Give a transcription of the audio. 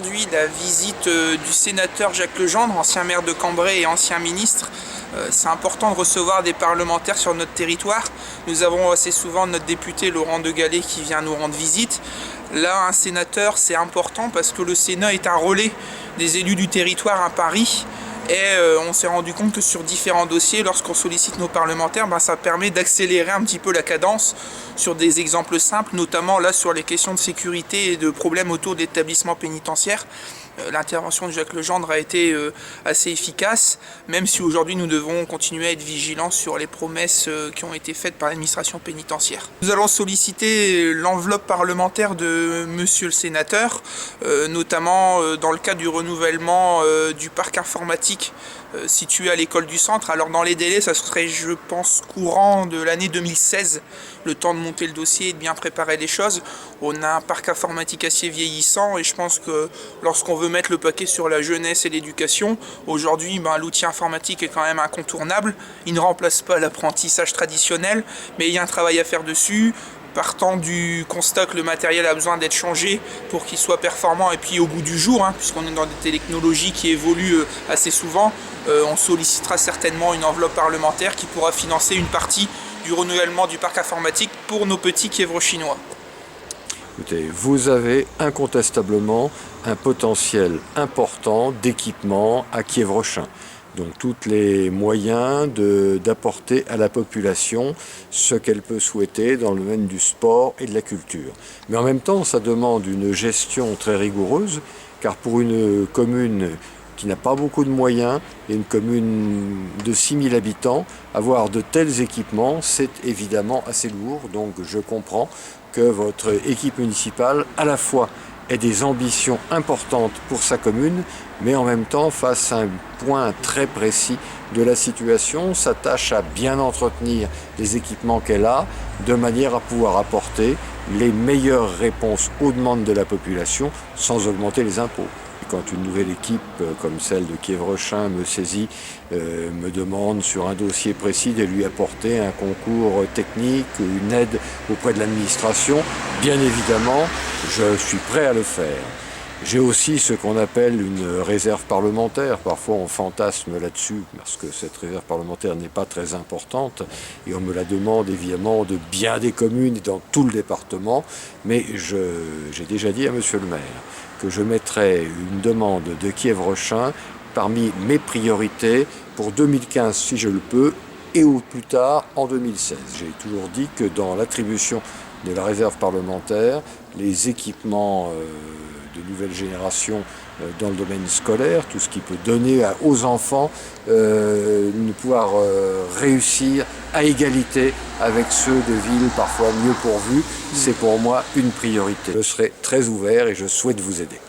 aujourd'hui la visite du sénateur Jacques Legendre, ancien maire de Cambrai et ancien ministre. C'est important de recevoir des parlementaires sur notre territoire. Nous avons assez souvent notre député Laurent De Gallet qui vient nous rendre visite. Là, un sénateur, c'est important parce que le Sénat est un relais des élus du territoire à Paris. Et on s'est rendu compte que sur différents dossiers, lorsqu'on sollicite nos parlementaires, ça permet d'accélérer un petit peu la cadence sur des exemples simples, notamment là sur les questions de sécurité et de problèmes autour de l'établissement pénitentiaire. L'intervention de Jacques Legendre a été assez efficace, même si aujourd'hui nous devons continuer à être vigilants sur les promesses qui ont été faites par l'administration pénitentiaire. Nous allons solliciter l'enveloppe parlementaire de monsieur le sénateur, notamment dans le cadre du renouvellement du parc informatique situé à l'école du centre. Alors dans les délais, ça serait, je pense, courant de l'année 2016, le temps de monter le dossier et de bien préparer les choses. On a un parc informatique assez vieillissant et je pense que lorsqu'on veut mettre le paquet sur la jeunesse et l'éducation, aujourd'hui l'outil informatique est quand même incontournable. Il ne remplace pas l'apprentissage traditionnel, mais il y a un travail à faire dessus. Partant du constat que le matériel a besoin d'être changé pour qu'il soit performant et puis au goût du jour, puisqu'on est dans des technologies qui évoluent assez souvent, on sollicitera certainement une enveloppe parlementaire qui pourra financer une partie du renouvellement du parc informatique pour nos petits Kievrochinois. Écoutez, vous avez incontestablement un potentiel important d'équipement à Kievrechin. Donc tous les moyens d'apporter à la population ce qu'elle peut souhaiter dans le domaine du sport et de la culture. Mais en même temps, ça demande une gestion très rigoureuse, car pour une commune qui n'a pas beaucoup de moyens, et une commune de 6000 habitants, avoir de tels équipements, c'est évidemment assez lourd. Donc je comprends que votre équipe municipale, à la fois, ait des ambitions importantes pour sa commune, mais en même temps, face à un point très précis de la situation, s'attache à bien entretenir les équipements qu'elle a, de manière à pouvoir apporter les meilleures réponses aux demandes de la population sans augmenter les impôts. Quand une nouvelle équipe comme celle de Kievrechin me saisit, me demande sur un dossier précis de lui apporter un concours technique, une aide auprès de l'administration, bien évidemment, je suis prêt à le faire. J'ai aussi ce qu'on appelle une réserve parlementaire. Parfois on fantasme là-dessus parce que cette réserve parlementaire n'est pas très importante et on me la demande évidemment de bien des communes et dans tout le département. Mais j'ai déjà dit à monsieur le maire que je mettrai une demande de Kievrechin parmi mes priorités pour 2015 si je le peux et au plus tard en 2016. J'ai toujours dit que dans l'attribution de la réserve parlementaire, les équipements de nouvelle génération dans le domaine scolaire, tout ce qui peut donner aux enfants de pouvoir réussir à égalité avec ceux de villes parfois mieux pourvues, c'est pour moi une priorité. Je serai très ouvert et je souhaite vous aider.